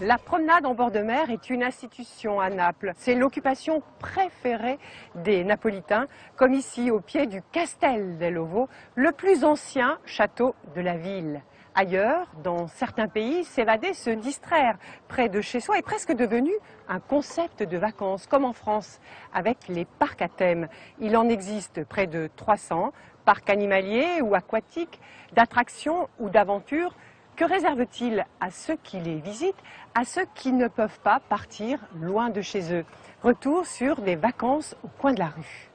La promenade en bord de mer est une institution à Naples. C'est l'occupation préférée des Napolitains, comme ici au pied du Castel dell'Ovo, le plus ancien château de la ville. Ailleurs, dans certains pays, s'évader, se distraire près de chez soi est presque devenu un concept de vacances, comme en France, avec les parcs à thème. Il en existe près de 300, parcs animaliers ou aquatiques, d'attractions ou d'aventures. Que réserve-t-il à ceux qui les visitent, à ceux qui ne peuvent pas partir loin de chez eux? Retour sur des vacances au coin de la rue.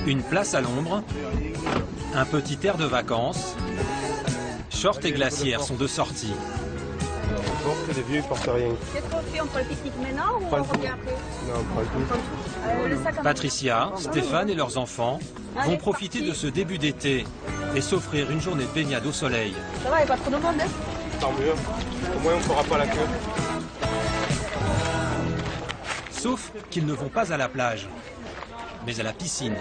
Une place à l'ombre, un petit air de vacances, shorts et glacières sont de sortie. Que les vieux ils portent rien. Qu'est-ce qu'on fait? On prend le pique-nique maintenant ou on revient après? Non, on prend le tout. Patricia, Stéphane et leurs enfants vont profiter de ce début d'été et s'offrir une journée de baignade au soleil. Ça va, il n'y a pas trop de monde, hein? Tant mieux. Au moins on ne fera pas la queue. Sauf qu'ils ne vont pas à la plage, mais à la piscine.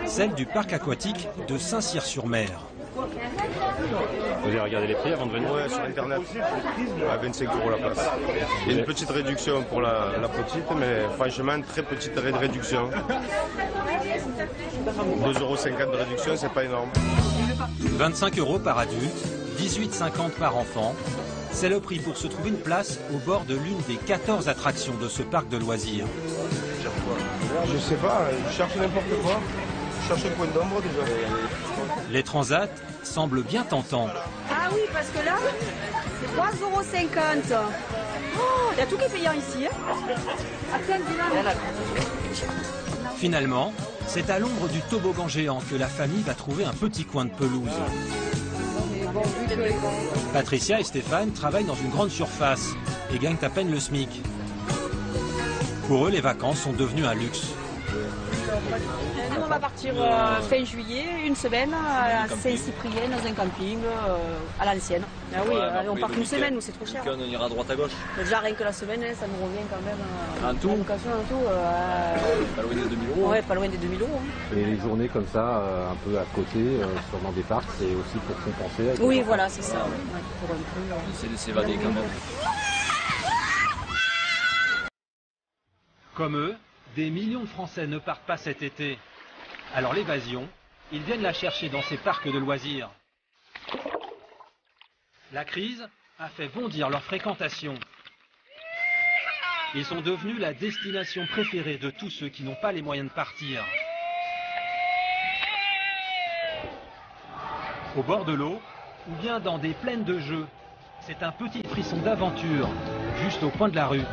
Celle du parc aquatique de Saint-Cyr-sur-Mer. Vous avez regardé les prix avant de venir? Ouais, sur internet. À 25 € la place. Il y a une petite réduction pour la petite, mais franchement, très petite réduction. 2,50 € de réduction, c'est pas énorme. 25 € par adulte, 18,50 € par enfant. C'est le prix pour se trouver une place au bord de l'une des 14 attractions de ce parc de loisirs. Je sais pas, je cherche n'importe quoi. Je cherche un point d'ombre déjà. Les transats semblent bien tentants. Ah oui, parce que là, c'est 3,50 €. Oh, il y a tout qui est payant ici, hein? Finalement, c'est à l'ombre du toboggan géant que la famille va trouver un petit coin de pelouse. Patricia et Stéphane travaillent dans une grande surface et gagnent à peine le SMIC. Pour eux, les vacances sont devenues un luxe. Nous, on va partir fin juillet, une semaine à Saint-Cyprien, dans un camping à l'ancienne. Ah oui, on part une semaine, nous c'est trop cher. On ira à droite à gauche. Déjà rien que la semaine, ça nous revient quand même. Un tout? La location, un tout. Pas loin des 2000 €. Ouais, pas loin des 2000 €. Hein. Et les journées comme ça, un peu à côté, dans des parcs, c'est aussi pour compenser. Avec Oui, voilà, c'est ça. Ouais, pour un peu, Essayer de s'évader quand même. Comme eux, des millions de Français ne partent pas cet été. Alors l'évasion, ils viennent la chercher dans ces parcs de loisirs. La crise a fait bondir leur fréquentation. Ils sont devenus la destination préférée de tous ceux qui n'ont pas les moyens de partir. Au bord de l'eau, ou bien dans des plaines de jeux, c'est un petit frisson d'aventure, juste au coin de la rue.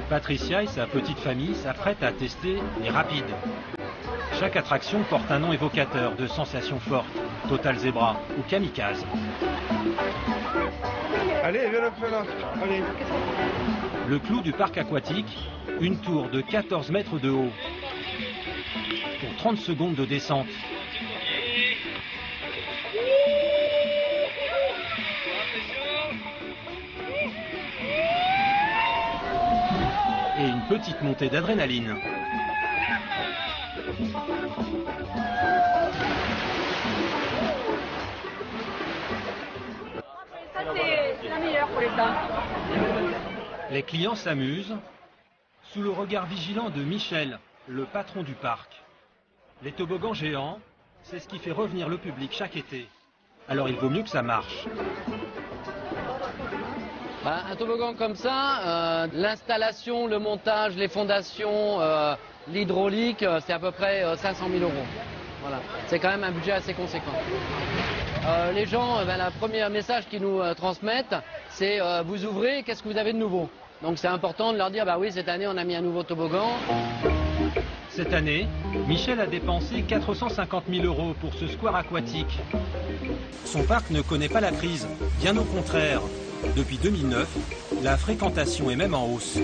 Patricia et sa petite famille s'apprêtent à tester les rapides. Chaque attraction porte un nom évocateur de sensations fortes, Total Zebra ou Kamikaze. Allez, viens un peu là. Allez. Le clou du parc aquatique, une tour de 14 mètres de haut. Pour 30 secondes de descente. Et une petite montée d'adrénaline. Ça, c'est la meilleure pour les dents. Les clients s'amusent sous le regard vigilant de Michel, le patron du parc. Les toboggans géants, c'est ce qui fait revenir le public chaque été. Alors il vaut mieux que ça marche. Un toboggan comme ça, l'installation, le montage, les fondations, l'hydraulique, c'est à peu près 500 000 €. Voilà. C'est quand même un budget assez conséquent. Les gens, le premier message qu'ils nous transmettent, c'est vous ouvrez, qu'est-ce que vous avez de nouveau? Donc c'est important de leur dire, bah oui, cette année on a mis un nouveau toboggan. Cette année, Michel a dépensé 450 000 € pour ce square aquatique. Son parc ne connaît pas la crise, bien au contraire. Depuis 2009, la fréquentation est même en hausse.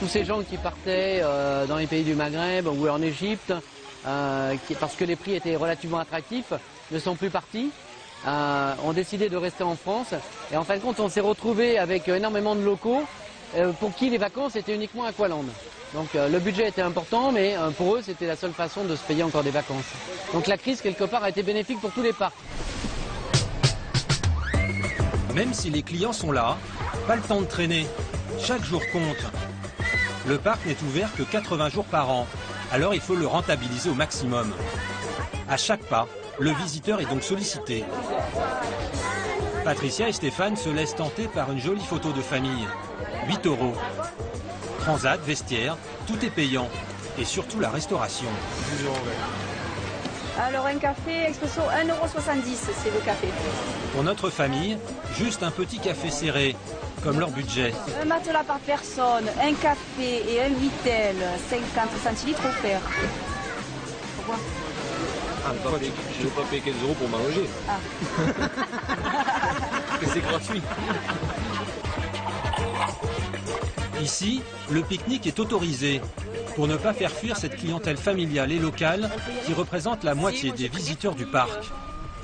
Tous ces gens qui partaient dans les pays du Maghreb ou en Égypte, parce que les prix étaient relativement attractifs, ne sont plus partis, ont décidé de rester en France. Et en fin de compte, on s'est retrouvé avec énormément de locaux pour qui les vacances étaient uniquement Aqualand. Donc le budget était important, mais pour eux, c'était la seule façon de se payer encore des vacances. Donc la crise, quelque part, a été bénéfique pour tous les parcs. Même si les clients sont là, pas le temps de traîner. Chaque jour compte. Le parc n'est ouvert que 80 jours par an, alors il faut le rentabiliser au maximum. À chaque pas, le visiteur est donc sollicité. Patricia et Stéphane se laissent tenter par une jolie photo de famille. 8 €. Transat, vestiaire, tout est payant. Et surtout la restauration. Alors un café expresso 1,70 €, c'est le café. Pour notre famille, juste un petit café serré, comme leur budget. Un matelas par personne, un café et un Vitel, 50 centilitres offerts. Pourquoi? Je ne veux pas payer 15 € pour manger. Ah. C'est gratuit. Ici, le pique-nique est autorisé pour ne pas faire fuir cette clientèle familiale et locale qui représente la moitié des visiteurs du parc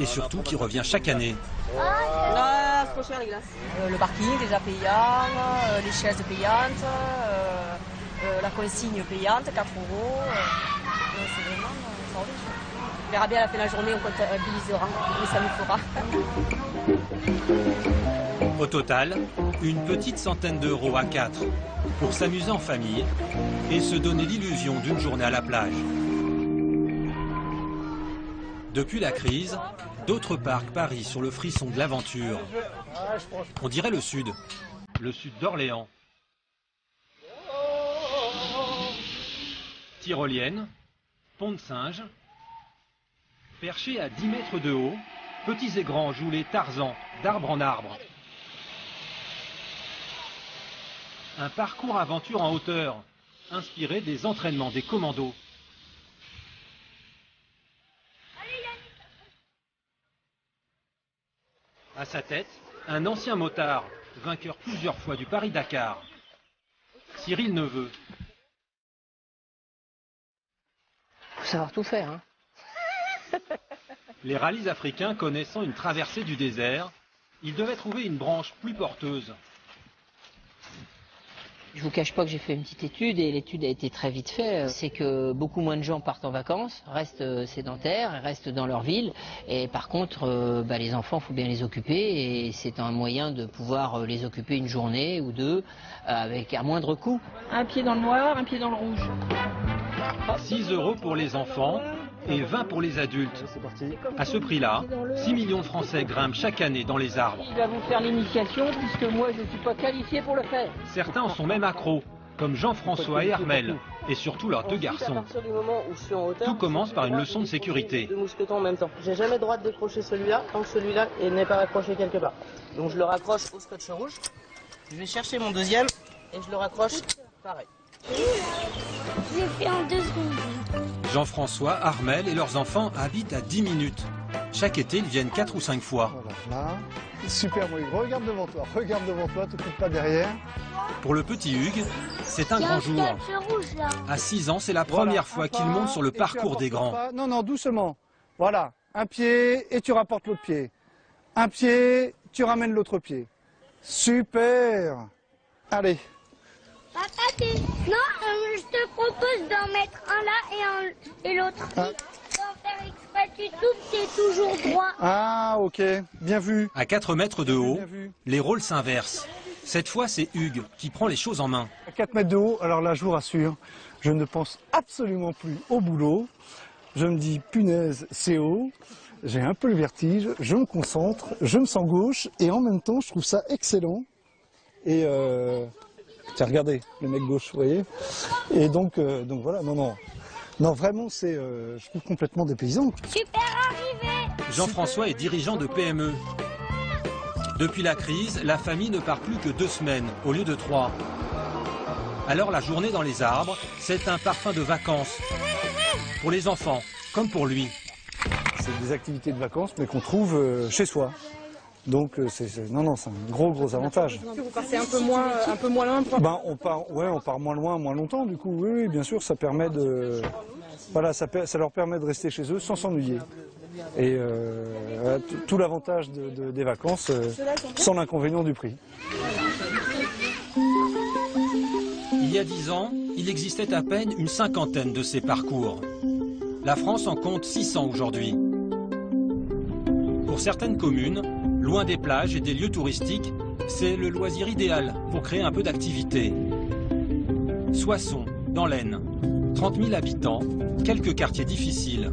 et surtout qui revient chaque année. Non, c'est trop cher les glaces. Le parking déjà payant, les chaises payantes, la consigne payante, 4 €. C'est vraiment extraordinaire. On verra bien à la fin de la journée, on comptabilisera, mais ça nous fera. Au total, une petite centaine d'euros à 4 pour s'amuser en famille et se donner l'illusion d'une journée à la plage. Depuis la crise, d'autres parcs parient sur le frisson de l'aventure. On dirait le sud d'Orléans. Tyrolienne, Pont de Singe, perchés à 10 mètres de haut, petits et grands jouent les Tarzans d'arbre en arbre. Un parcours aventure en hauteur, inspiré des entraînements des commandos. À sa tête, un ancien motard, vainqueur plusieurs fois du Paris-Dakar. Cyril Neveu. Faut savoir tout faire, hein. Les rallyes africains connaissant une traversée du désert, ils devaient trouver une branche plus porteuse. Je vous cache pas que j'ai fait une petite étude et l'étude a été très vite faite. C'est que beaucoup moins de gens partent en vacances, restent sédentaires, restent dans leur ville. Et par contre, les enfants, il faut bien les occuper et c'est un moyen de pouvoir les occuper une journée ou deux avec à moindre coût. Un pied dans le noir, un pied dans le rouge. 6 € pour les enfants et 20 pour les adultes. À ce prix-là, 6 millions de Français grimpent chaque année dans les arbres. Il va vous faire l'initiation puisque moi je ne suis pas qualifié pour le faire. Certains en sont même accros, comme Jean-François et Armel, et surtout leurs 2 garçons. Tout commence par une leçon de sécurité. 2 mousquetons en même temps. J'ai jamais le droit de décrocher celui-là tant que celui-là n'est pas raccroché quelque part. Donc je le raccroche au scotch rouge. Je vais chercher mon deuxième et je le raccroche pareil. J'ai fait en 2 secondes. Jean-François, Armel et leurs enfants habitent à 10 minutes. Chaque été, ils viennent 4 ou 5 fois. Voilà, là. Super, moi, regarde devant toi, te coupe pas derrière. Pour le petit Hugues, c'est un grand jour. À 6 ans, c'est la première fois qu'il monte sur le parcours des grands. Non, non, doucement. Voilà, un pied et tu rapportes l'autre pied. Un pied, tu ramènes l'autre pied. Super. Allez. Papa, non, je te propose d'en mettre un là et l'autre. Sans faire exprès, tu souffles, c'est toujours droit. Ah, ok, bien vu. À 4 mètres de haut, les rôles s'inversent. Cette fois, c'est Hugues qui prend les choses en main. À 4 mètres de haut, alors là, je vous rassure, je ne pense absolument plus au boulot. Je me dis, punaise, c'est haut. J'ai un peu le vertige, je me concentre, je me sens gauche et en même temps, je trouve ça excellent. Et tiens, regardez, le mec gauche, vous voyez. Et donc voilà, non, vraiment, c'est, je trouve complètement dépaysant. Super arrivé. Jean-François est dirigeant de PME. Depuis la crise, la famille ne part plus que 2 semaines au lieu de 3. Alors la journée dans les arbres, c'est un parfum de vacances. Pour les enfants, comme pour lui. C'est des activités de vacances, mais qu'on trouve chez soi. Donc c'est un gros avantage. Vous partez un peu moins loin. Ben, on part moins loin, moins longtemps. Du coup, oui, bien sûr, ça permet de, voilà, ça leur permet de rester chez eux sans s'ennuyer. Et tout l'avantage des vacances, sans l'inconvénient du prix. Il y a 10 ans, il existait à peine une cinquantaine de ces parcours. La France en compte 600 aujourd'hui. Pour certaines communes, loin des plages et des lieux touristiques, c'est le loisir idéal pour créer un peu d'activité. Soissons, dans l'Aisne, 30 000 habitants, quelques quartiers difficiles.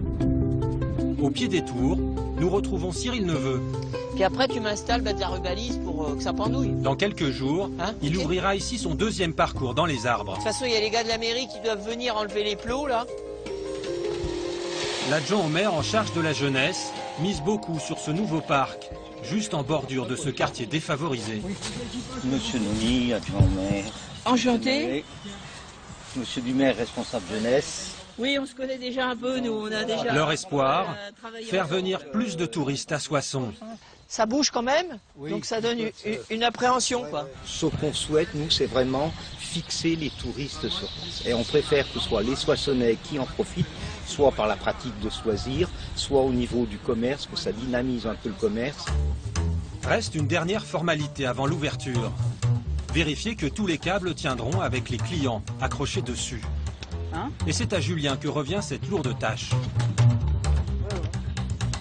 Au pied des tours, nous retrouvons Cyril Neveu. Puis après, tu m'installes de la rubalise pour que ça pendouille. Dans quelques jours, il ouvrira ici son deuxième parcours dans les arbres. De toute façon, il y a les gars de la mairie qui doivent venir enlever les plots, là. L'adjoint au maire en charge de la jeunesse mise beaucoup sur ce nouveau parc, juste en bordure de ce quartier défavorisé. Monsieur Nouni, adjoint au maire. Enchanté. Monsieur Dumaire, responsable jeunesse. Oui, on se connaît déjà un peu, nous, on a déjà... Leur espoir, faire venir plus de touristes à Soissons. Ça bouge quand même, donc ça donne une appréhension, quoi. Ce qu'on souhaite, nous, c'est vraiment fixer les touristes sur place. Et on préfère que ce soit les Soissonnais qui en profitent, soit par la pratique de ce loisir, soit au niveau du commerce, que ça dynamise un peu le commerce. Reste une dernière formalité avant l'ouverture. Vérifier que tous les câbles tiendront avec les clients accrochés dessus. Et c'est à Julien que revient cette lourde tâche.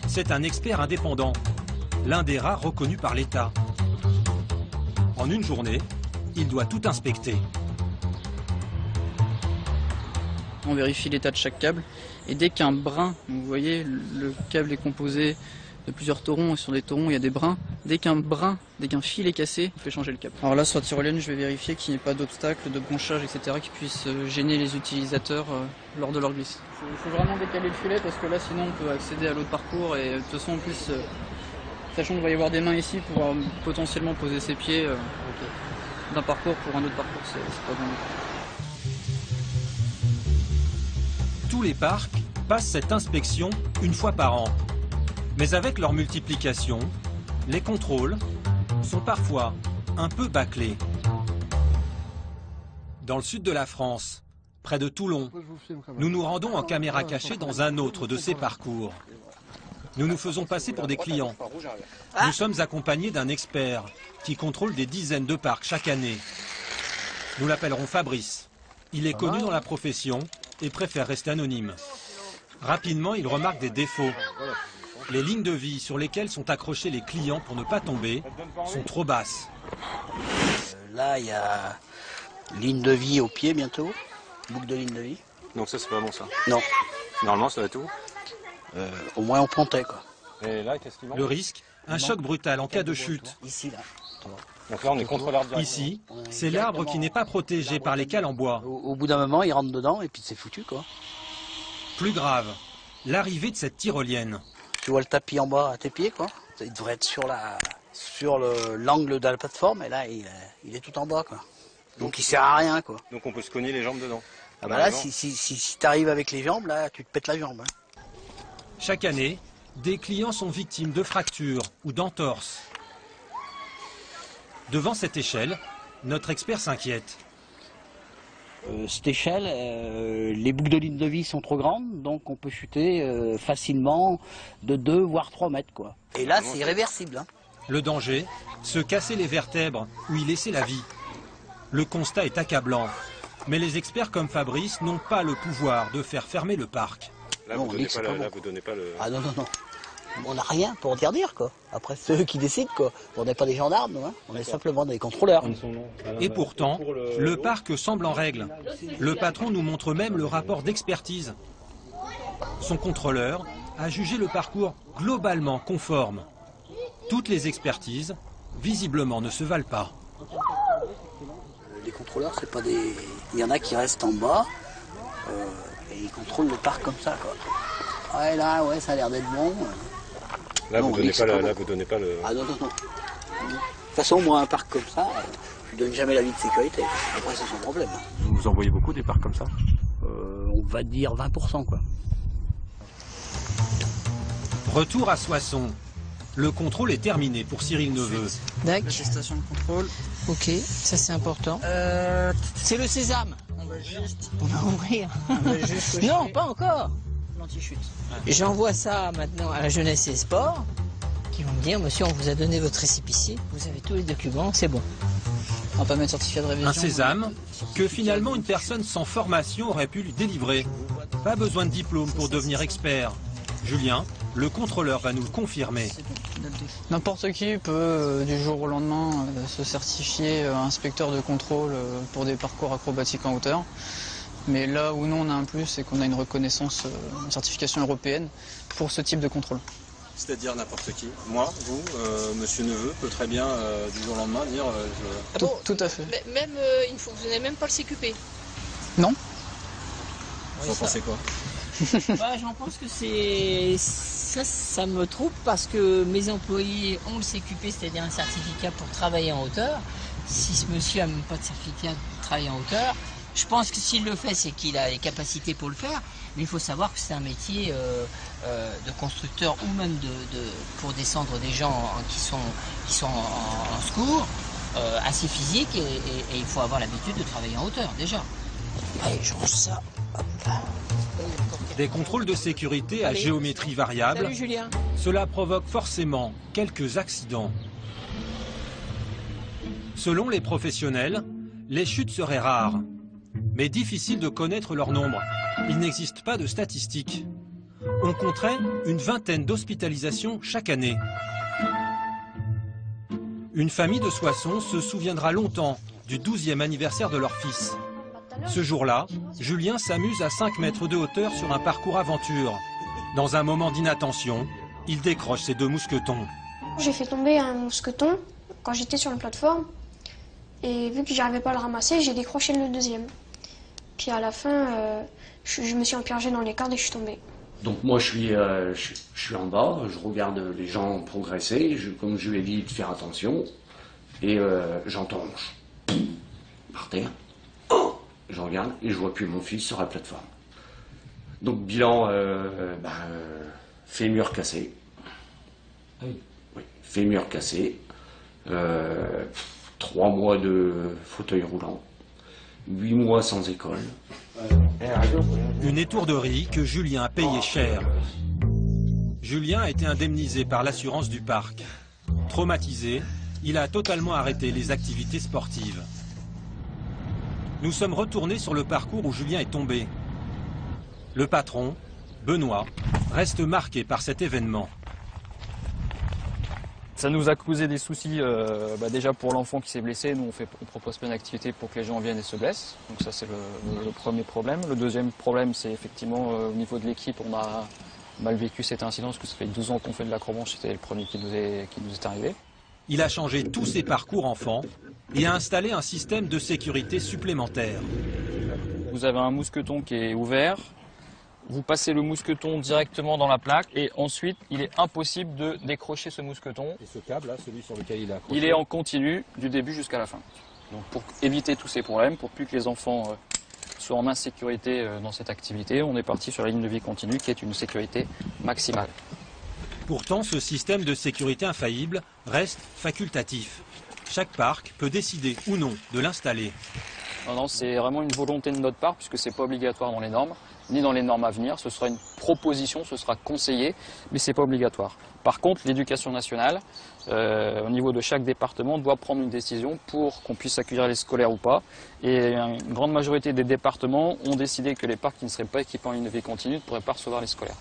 C'est un expert indépendant, l'un des rares reconnus par l'État. En une journée, il doit tout inspecter. On vérifie l'état de chaque câble et dès qu'un brin, vous voyez, le câble est composé de plusieurs taurons et sur des taurons il y a des brins. Dès qu'un fil est cassé, on fait changer le câble. Alors là sur la tyrolienne, je vais vérifier qu'il n'y ait pas d'obstacles, de branchage, etc. qui puissent gêner les utilisateurs lors de leur glisse. Il faut vraiment décaler le filet parce que là sinon on peut accéder à l'autre parcours et de toute façon en plus, sachant qu'il va y avoir des mains ici, pouvoir potentiellement poser ses pieds d'un parcours pour un autre parcours, c'est pas bon. Tous les parcs passent cette inspection une fois par an. Mais avec leur multiplication, les contrôles sont parfois un peu bâclés. Dans le sud de la France, près de Toulon, nous nous rendons en caméra cachée dans un autre de ces parcours. Nous nous faisons passer pour des clients. Nous sommes accompagnés d'un expert qui contrôle des dizaines de parcs chaque année. Nous l'appellerons Fabrice. Il est connu dans la profession et préfère rester anonyme. Rapidement, il remarque des défauts. Les lignes de vie sur lesquelles sont accrochés les clients pour ne pas tomber sont trop basses. Là, il y a ligne de vie au pied bientôt, boucle de ligne de vie. Donc ça, c'est pas bon ça? Non. Normalement, ça va être où? Au moins on pontait quoi. Et là, qu'est-ce qui manque? Le risque, un choc brutal en cas de chute. Ici, là. Donc là, on est contre l'arbre. Ici, c'est l'arbre qui n'est pas protégé par les cales en bois. Au bout d'un moment, il rentre dedans et puis c'est foutu quoi. Plus grave, l'arrivée de cette tyrolienne. Tu vois le tapis en bas à tes pieds quoi. Il devrait être sur l'angle de la plateforme et là il est tout en bas quoi. Donc il sert à rien quoi. Donc on peut se cogner les jambes dedans. Ah bah là si tu arrives avec les jambes là tu te pètes la jambe. Hein. Chaque année, des clients sont victimes de fractures ou d'entorses. Devant cette échelle, notre expert s'inquiète. Cette échelle, les boucles de ligne de vie sont trop grandes, donc on peut chuter facilement de 2 voire 3 mètres quoi. Et là c'est irréversible. Hein. Le danger, se casser les vertèbres ou y laisser la vie. Le constat est accablant, mais les experts comme Fabrice n'ont pas le pouvoir de faire fermer le parc. Là, non, vous donnez pas le... Ah non. On n'a rien pour interdire quoi. Après c'est eux qui décident quoi. On n'est pas des gendarmes, hein. On est simplement des contrôleurs. Et pourtant, le parc semble en règle. Le patron nous montre même le rapport d'expertise. Son contrôleur a jugé le parcours globalement conforme. Toutes les expertises, visiblement, ne se valent pas. Les contrôleurs, c'est pas des... Il y en a qui restent en bas et ils contrôlent le parc comme ça quoi. Ouais là, ouais, ça a l'air d'être bon. Là, non, vous donnez pas le... Ah non. De toute façon, moi, un parc comme ça, je donne jamais l'avis de sécurité. Après, c'est son problème. Vous en voyez beaucoup des parcs comme ça? On va dire 20% quoi. Retour à Soissons. Le contrôle est terminé pour Cyril Neveu. D'accord. L'attestation de contrôle. Ok, ça c'est important. C'est le sésame. On va juste... On va ouvrir. Non, pas encore. L'anti-chute. J'envoie ça maintenant à la jeunesse et sport, qui vont me dire, monsieur, on vous a donné votre récépissé, vous avez tous les documents, c'est bon. On va pas mettre certificat de révision. Un sésame que finalement une personne sans formation aurait pu lui délivrer. Pas besoin de diplôme pour devenir expert. Julien, le contrôleur, va nous le confirmer. N'importe qui peut du jour au lendemain se certifier inspecteur de contrôle pour des parcours acrobatiques en hauteur. Mais là où nous on a un plus, c'est qu'on a une reconnaissance, une certification européenne pour ce type de contrôle. C'est-à-dire n'importe qui. Moi, vous, monsieur Neveu, peut très bien du jour au lendemain dire... Tout à fait. Même, vous n'avez même pas le CQP. Non. Vous en pensez quoi? J'en pense que c'est... Ça me trouble parce que mes employés ont le CQP, c'est-à-dire un certificat pour travailler en hauteur. Si ce monsieur n'a même pas de certificat de travailler en hauteur, je pense que s'il le fait, c'est qu'il a les capacités pour le faire. Mais il faut savoir que c'est un métier de constructeur ou même pour descendre des gens qui sont en secours, assez physique et il faut avoir l'habitude de travailler en hauteur déjà. Allez, je range ça. Hop là. Des contrôles de sécurité à géométrie variable. Salut, Julien. Cela provoque forcément quelques accidents. Selon les professionnels, les chutes seraient rares, mais difficile de connaître leur nombre. Il n'existe pas de statistiques. On compterait une vingtaine d'hospitalisations chaque année. Une famille de Soissons se souviendra longtemps du 12e anniversaire de leur fils. Ce jour-là, Julien s'amuse à 5 mètres de hauteur sur un parcours aventure. Dans un moment d'inattention, il décroche ses 2 mousquetons. J'ai fait tomber un mousqueton quand j'étais sur une plateforme. Et vu que j'arrivais pas à le ramasser, j'ai décroché le deuxième. Puis à la fin, je me suis immergé dans les cordes et je suis tombé. Donc moi je suis en bas, je regarde les gens progresser, comme je lui ai dit de faire attention, et j'entends par terre. Je regarde et je vois plus mon fils sur la plateforme. Donc bilan, fémur cassé. Oui, fémur cassé. 3 mois de fauteuil roulant. 8 mois sans école. Une étourderie que Julien a payé cher. Julien a été indemnisé par l'assurance du parc. Traumatisé, il a totalement arrêté les activités sportives. Nous sommes retournés sur le parcours où Julien est tombé. Le patron, Benoît, reste marqué par cet événement. Ça nous a causé des soucis déjà pour l'enfant qui s'est blessé. Nous, on propose plein d'activités pour que les gens viennent et se blessent. Donc ça, c'est le premier problème. Le deuxième problème, c'est effectivement au niveau de l'équipe, on a mal vécu cet incident parce que ça fait 12 ans qu'on fait de l'acrobranche. C'était le premier qui nous est arrivé. Il a changé tous ses parcours enfants et a installé un système de sécurité supplémentaire. Vous avez un mousqueton qui est ouvert. Vous passez le mousqueton directement dans la plaque et ensuite il est impossible de décrocher ce mousqueton. Et ce câble là, celui sur lequel il est accroché? Il est en continu du début jusqu'à la fin. Donc pour éviter tous ces problèmes, pour plus que les enfants soient en insécurité dans cette activité, on est parti sur la ligne de vie continue qui est une sécurité maximale. Pourtant, ce système de sécurité infaillible reste facultatif. Chaque parc peut décider ou non de l'installer. Non, c'est vraiment une volonté de notre part puisque c'est pas obligatoire dans les normes, ni dans les normes à venir. Ce sera une proposition, ce sera conseillé, mais c'est pas obligatoire. Par contre, l'éducation nationale, au niveau de chaque département, doit prendre une décision pour qu'on puisse accueillir les scolaires ou pas. Et une grande majorité des départements ont décidé que les parcs qui ne seraient pas équipés en ligne de vie continue ne pourraient pas recevoir les scolaires.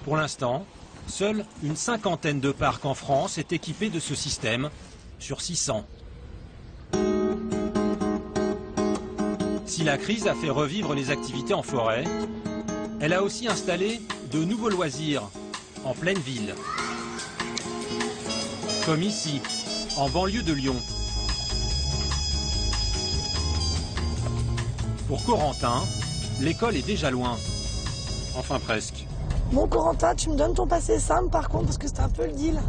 Pour l'instant, seule une 50aine de parcs en France est équipée de ce système sur 600. Si la crise a fait revivre les activités en forêt, elle a aussi installé de nouveaux loisirs en pleine ville. Comme ici, en banlieue de Lyon. Pour Corentin, l'école est déjà loin. Enfin presque. Bon Corentin, tu me donnes ton passé simple par contre parce que c'est un peu le deal.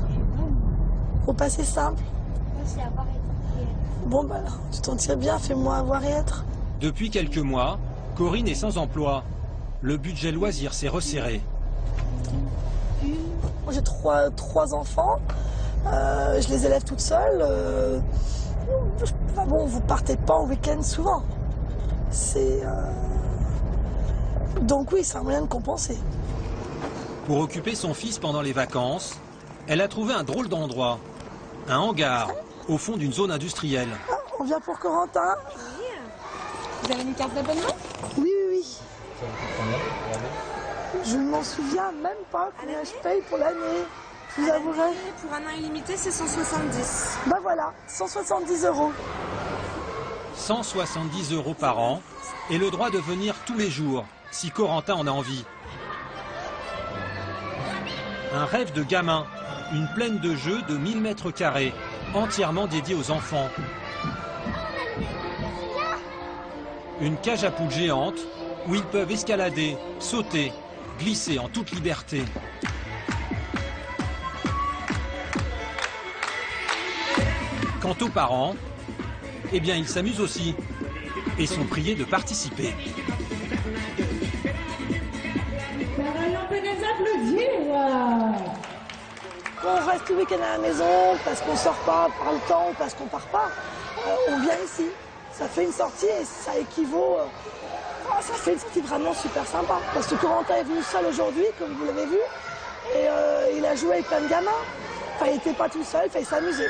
Faut passer simple. Bon bah alors, tu t'en tires bien, fais-moi avoir et être. Depuis quelques mois, Corinne est sans emploi. Le budget loisir s'est resserré. Moi j'ai trois enfants, je les élève toute seule. Enfin bon, vous partez pas en week-end souvent. Donc oui, c'est un moyen de compenser. Pour occuper son fils pendant les vacances, elle a trouvé un drôle d'endroit. Un hangar, au fond d'une zone industrielle. Ah, on vient pour Corentin. Vous avez une carte d'abonnement? Oui, oui, oui. Je ne m'en souviens même pas combien je paye pour l'année. Je vous avouerai. Pour un an illimité, c'est 170. Bah voilà, 170 €. 170 € par an et le droit de venir tous les jours, si Corentin en a envie. Un rêve de gamin, une plaine de jeux de 1000 m², entièrement dédiée aux enfants. Une cage à poules géante où ils peuvent escalader, sauter, glisser en toute liberté. Quant aux parents, eh bien ils s'amusent aussi et sont priés de participer. On peut les applaudir. On reste tout le week-end à la maison parce qu'on sort pas par le temps ou parce qu'on part pas. On vient ici. Ça fait une sortie et ça équivaut. Ça fait une sortie vraiment super sympa. Parce que Corentin est venu seul aujourd'hui, comme vous l'avez vu, et il a joué avec plein de gamins. Enfin, il n'était pas tout seul, il fallait s'amuser.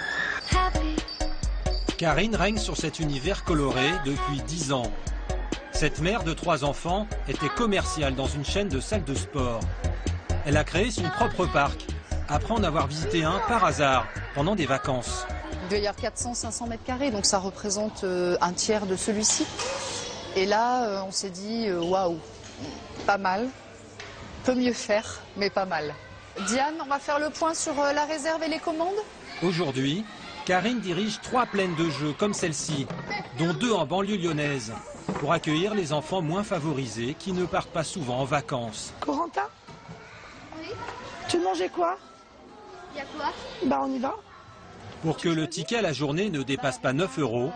Karine règne sur cet univers coloré depuis 10 ans. Cette mère de 3 enfants était commerciale dans une chaîne de salles de sport. Elle a créé son propre parc, après en avoir visité un par hasard, pendant des vacances. Il doit y avoir 400-500 m², donc ça représente un tiers de celui-ci. Et là, on s'est dit, waouh, pas mal, peut mieux faire, mais pas mal. Diane, on va faire le point sur la réserve et les commandes? Aujourd'hui, Karine dirige 3 plaines de jeux comme celle-ci, dont 2 en banlieue lyonnaise, pour accueillir les enfants moins favorisés qui ne partent pas souvent en vacances. Corentin? Oui. Tu veux manger quoi? Il y a quoi? Bah on y va. Pour que le ticket à la journée ne dépasse pas 9 €,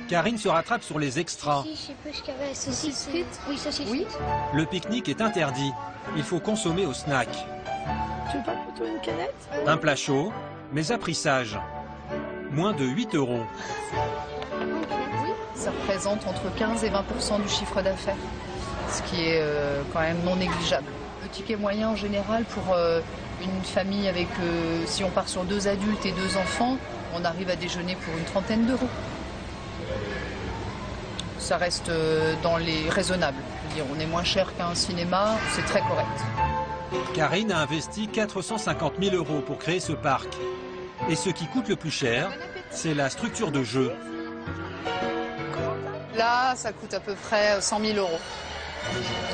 Karine se rattrape sur les extras. Si, je sais pas ce qu'il y avait. Saucisse frites? Oui, saucisse frites. Le pique-nique est interdit. Il faut consommer au snack. Tu veux pas plutôt une canette? Un plat chaud, mais à prix sage. Moins de 8 €. Ça représente entre 15 et 20% du chiffre d'affaires, ce qui est quand même non négligeable. Le ticket moyen en général pour une famille avec, si on part sur 2 adultes et 2 enfants, on arrive à déjeuner pour une trentaine d'euros. Ça reste dans les raisonnables. Je veux dire, on est moins cher qu'un cinéma, c'est très correct. Karine a investi 450 000 € pour créer ce parc. Et ce qui coûte le plus cher, c'est la structure de jeu. Là, ça coûte à peu près 100 000 €.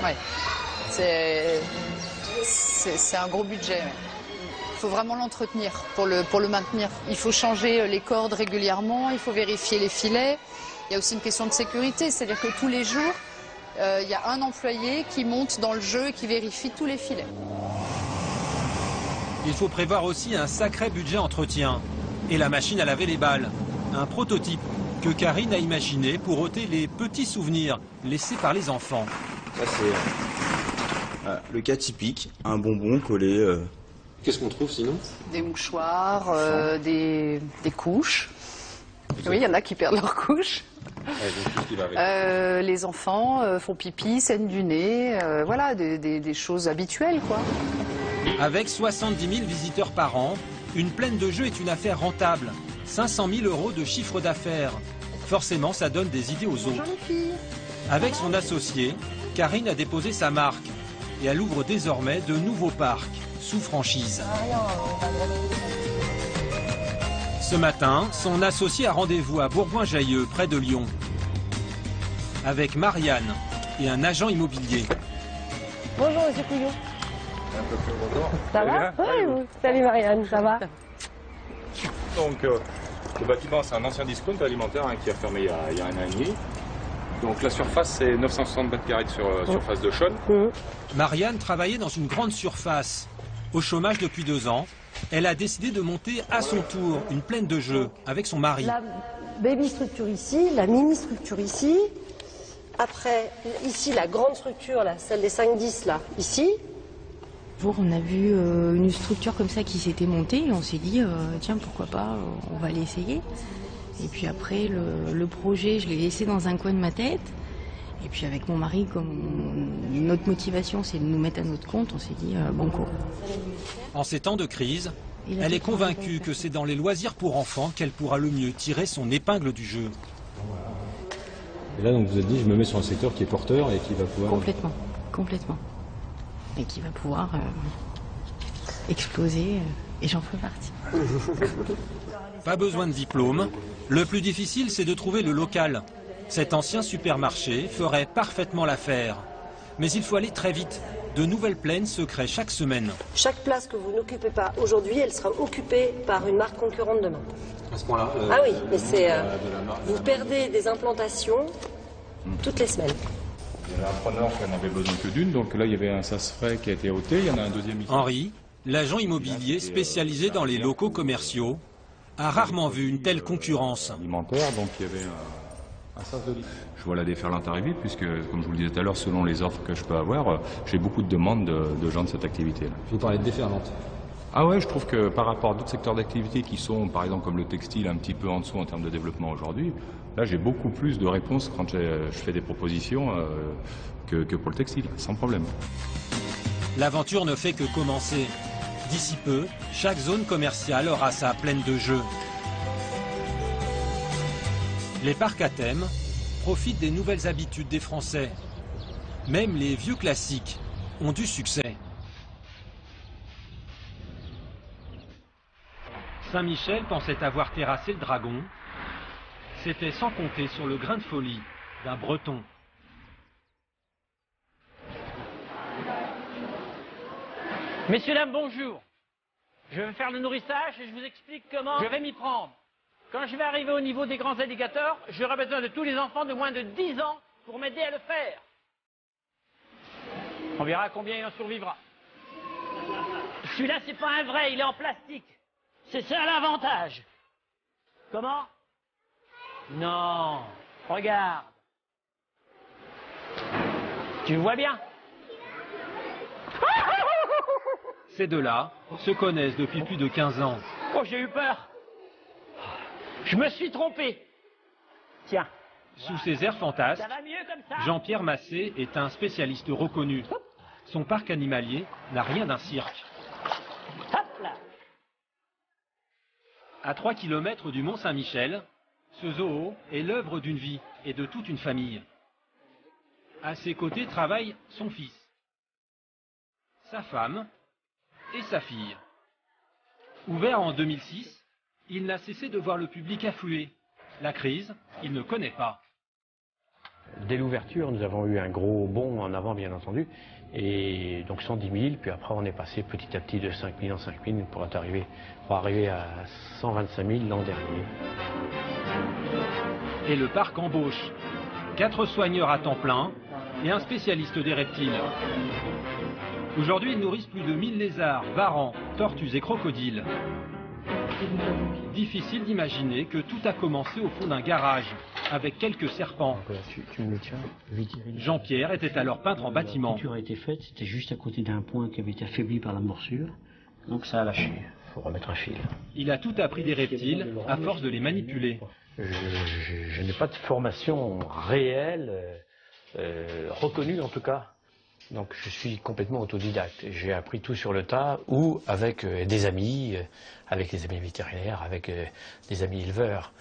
Ouais. C'est un gros budget. Il faut vraiment l'entretenir pour le maintenir. Il faut changer les cordes régulièrement, il faut vérifier les filets. Il y a aussi une question de sécurité, c'est-à-dire que tous les jours, il y a un employé qui monte dans le jeu et qui vérifie tous les filets. Il faut prévoir aussi un sacré budget entretien. Et la machine à laver les balles. Un prototype que Karine a imaginé pour ôter les petits souvenirs laissés par les enfants. Ça c'est le cas typique, un bonbon collé. Qu'est-ce qu'on trouve sinon? Des mouchoirs, des couches. Oui, il y en a qui perdent leurs couches. Les enfants font pipi, saignent du nez, voilà, des choses habituelles, quoi. Avec 70 000 visiteurs par an, une plaine de jeux est une affaire rentable. 500 000 € de chiffre d'affaires. Forcément, ça donne des idées aux autres. Avec son associé, Karine a déposé sa marque. Et elle ouvre désormais de nouveaux parcs, sous franchise. Ce matin, son associé a rendez-vous à Bourgoin-Jallieu, près de Lyon. Avec Marianne et un agent immobilier. Bonjour, monsieur Couillon. Un peu plus bonjour. Ça va? Oui, salut Marianne, ça va? Donc, le bâtiment, c'est un ancien discount alimentaire qui a fermé il y a 1 an et demi. Donc la surface, c'est 960 m² sur surface de chaude. Marianne travaillait dans une grande surface. Au chômage depuis 2 ans, elle a décidé de monter à son tour une plaine de jeux avec son mari. baby structure ici, la mini structure ici. Après, ici, la grande structure, là, celle des 5-10, là, ici. Un jour, on a vu une structure comme ça qui s'était montée et on s'est dit, tiens, pourquoi pas, on va l'essayer. Et puis après, le projet, je l'ai laissé dans un coin de ma tête. Et puis avec mon mari, comme notre motivation, c'est de nous mettre à notre compte, on s'est dit, banco. En ces temps de crise, elle est convaincue que c'est dans les loisirs pour enfants qu'elle pourra le mieux tirer son épingle du jeu. Et là, donc, vous avez dit, je me mets sur un secteur qui est porteur et qui va pouvoir... Complètement, complètement. Et qui va pouvoir exploser, et j'en fais partie. Pas besoin de diplôme. Le plus difficile, c'est de trouver le local. Cet ancien supermarché ferait parfaitement l'affaire. Mais il faut aller très vite. De nouvelles plaines se créent chaque semaine. Chaque place que vous n'occupez pas aujourd'hui, elle sera occupée par une marque concurrente demain. À ce point-là Ah oui, mais c'est... vous perdez des implantations toutes les semaines. Il y avait un preneur qui n'en avait besoin que d'une, donc là il y avait un sas-frais qui a été ôté, il y en a un deuxième ici. Henri, l'agent immobilier spécialisé dans les locaux commerciaux, a rarement vu une telle concurrence. Alimentaire, donc il y avait un sas de lit. Je vois la déferlante arriver puisque, comme je vous le disais tout à l'heure, selon les offres que je peux avoir, j'ai beaucoup de demandes de gens de cette activité-là. Vous parlez de déferlante. Ah ouais, je trouve que par rapport à d'autres secteurs d'activité qui sont, par exemple comme le textile, un petit peu en dessous en termes de développement aujourd'hui, là j'ai beaucoup plus de réponses quand je fais des propositions que pour le textile, sans problème. L'aventure ne fait que commencer. D'ici peu, chaque zone commerciale aura sa plaine de jeux. Les parcs à thème profitent des nouvelles habitudes des Français. Même les vieux classiques ont du succès. Saint-Michel pensait avoir terrassé le dragon. C'était sans compter sur le grain de folie d'un Breton. Messieurs, dames, bonjour. Je vais faire le nourrissage et je vous explique comment je vais m'y prendre. Quand je vais arriver au niveau des grands alligators, j'aurai besoin de tous les enfants de moins de 10 ans pour m'aider à le faire. On verra combien il en survivra. Celui-là, c'est pas un vrai, il est en plastique. C'est ça l'avantage. Comment? Non. Regarde. Tu vois bien? Ces deux-là se connaissent depuis plus de 15 ans. Oh, j'ai eu peur. Je me suis trompé. Tiens. Sous ses airs fantasques, Ça va mieux comme ça? Jean-Pierre Massé est un spécialiste reconnu. Son parc animalier n'a rien d'un cirque. Hop là. À 3 km du Mont Saint-Michel, ce zoo est l'œuvre d'une vie et de toute une famille. À ses côtés travaille son fils, sa femme et sa fille. Ouvert en 2006, il n'a cessé de voir le public affluer. La crise, il ne connaît pas. Dès l'ouverture, nous avons eu un gros bond en avant, bien entendu, et donc 110 000, puis après on est passé petit à petit de 5 000 en 5 000 pour arriver à 125 000 l'an dernier. Et le parc embauche 4 soigneurs à temps plein et un spécialiste des reptiles. Aujourd'hui, ils nourrissent plus de 1000 lézards, varans, tortues et crocodiles. Difficile d'imaginer que tout a commencé au fond d'un garage, avec quelques serpents. Jean-Pierre était alors peintre en bâtiment. La couture a été faite, c'était juste à côté d'un point qui avait été affaibli par la morsure, donc ça a lâché. Il faut remettre un fil. Il a tout appris des reptiles à force de les manipuler. Je n'ai pas de formation réelle, reconnue en tout cas. Donc je suis complètement autodidacte. J'ai appris tout sur le tas ou avec des amis vétérinaires, avec des amis éleveurs.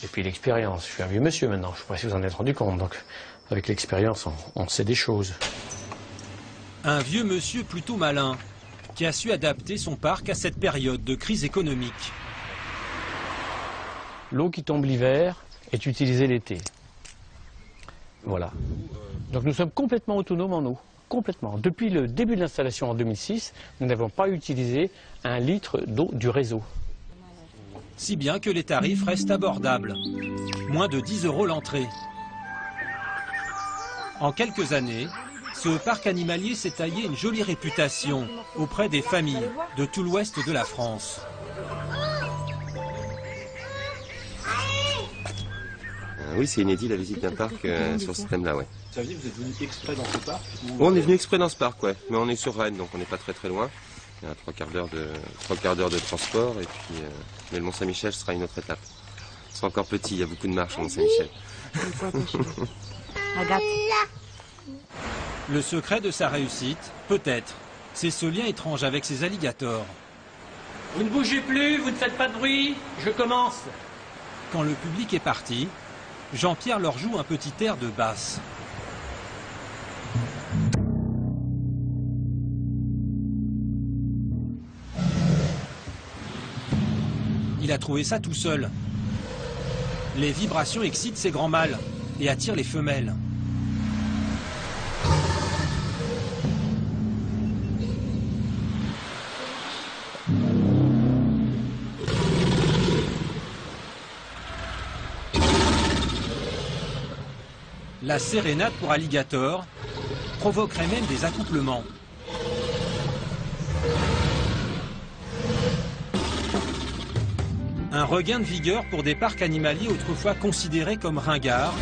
Et puis l'expérience. Je suis un vieux monsieur maintenant, je ne sais pas si vous en êtes rendu compte. Donc avec l'expérience, on sait des choses. Un vieux monsieur plutôt malin, qui a su adapter son parc à cette période de crise économique. L'eau qui tombe l'hiver est utilisée l'été. Voilà. Donc nous sommes complètement autonomes en eau. Complètement. Depuis le début de l'installation en 2006, nous n'avons pas utilisé 1 litre d'eau du réseau. Si bien que les tarifs restent abordables. Moins de 10 € l'entrée. En quelques années, ce parc animalier s'est taillé une jolie réputation auprès des familles de tout l'ouest de la France. Oui, c'est inédit la visite d'un parc sur ce thème-là, ouais. Ça veut dire que vous êtes venu exprès dans ce parc ou... On est venu exprès dans ce parc, ouais. Mais on est sur Rennes, donc on n'est pas très loin. Il y a 3 quarts d'heure de transport, et puis mais le Mont-Saint-Michel sera une autre étape. C'est encore petit, il y a beaucoup de marches au Mont-Saint-Michel. Le secret de sa réussite, peut-être, c'est ce lien étrange avec ses alligators. Vous ne bougez plus, vous ne faites pas de bruit, je commence. Quand le public est parti, Jean-Pierre leur joue un petit air de basse. Il a trouvé ça tout seul. Les vibrations excitent ces grands mâles et attirent les femelles. La sérénade pour alligator provoquerait même des accouplements. Un regain de vigueur pour des parcs animaliers autrefois considérés comme ringards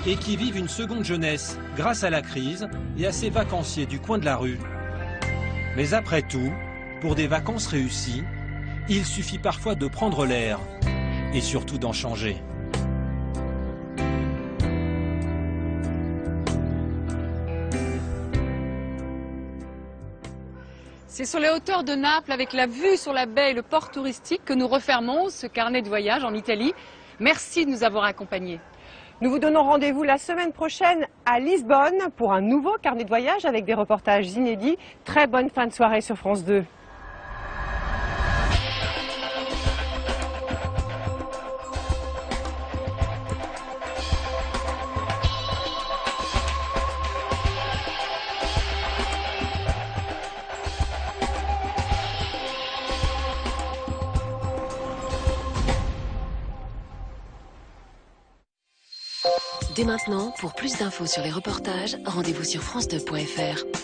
et qui vivent une seconde jeunesse grâce à la crise et à ces vacanciers du coin de la rue. Mais après tout, pour des vacances réussies, il suffit parfois de prendre l'air et surtout d'en changer. C'est sur les hauteurs de Naples, avec la vue sur la baie et le port touristique, que nous refermons ce carnet de voyage en Italie. Merci de nous avoir accompagnés. Nous vous donnons rendez-vous la semaine prochaine à Lisbonne pour un nouveau carnet de voyage avec des reportages inédits. Très bonne fin de soirée sur France 2. Dès maintenant, pour plus d'infos sur les reportages, rendez-vous sur france2.fr.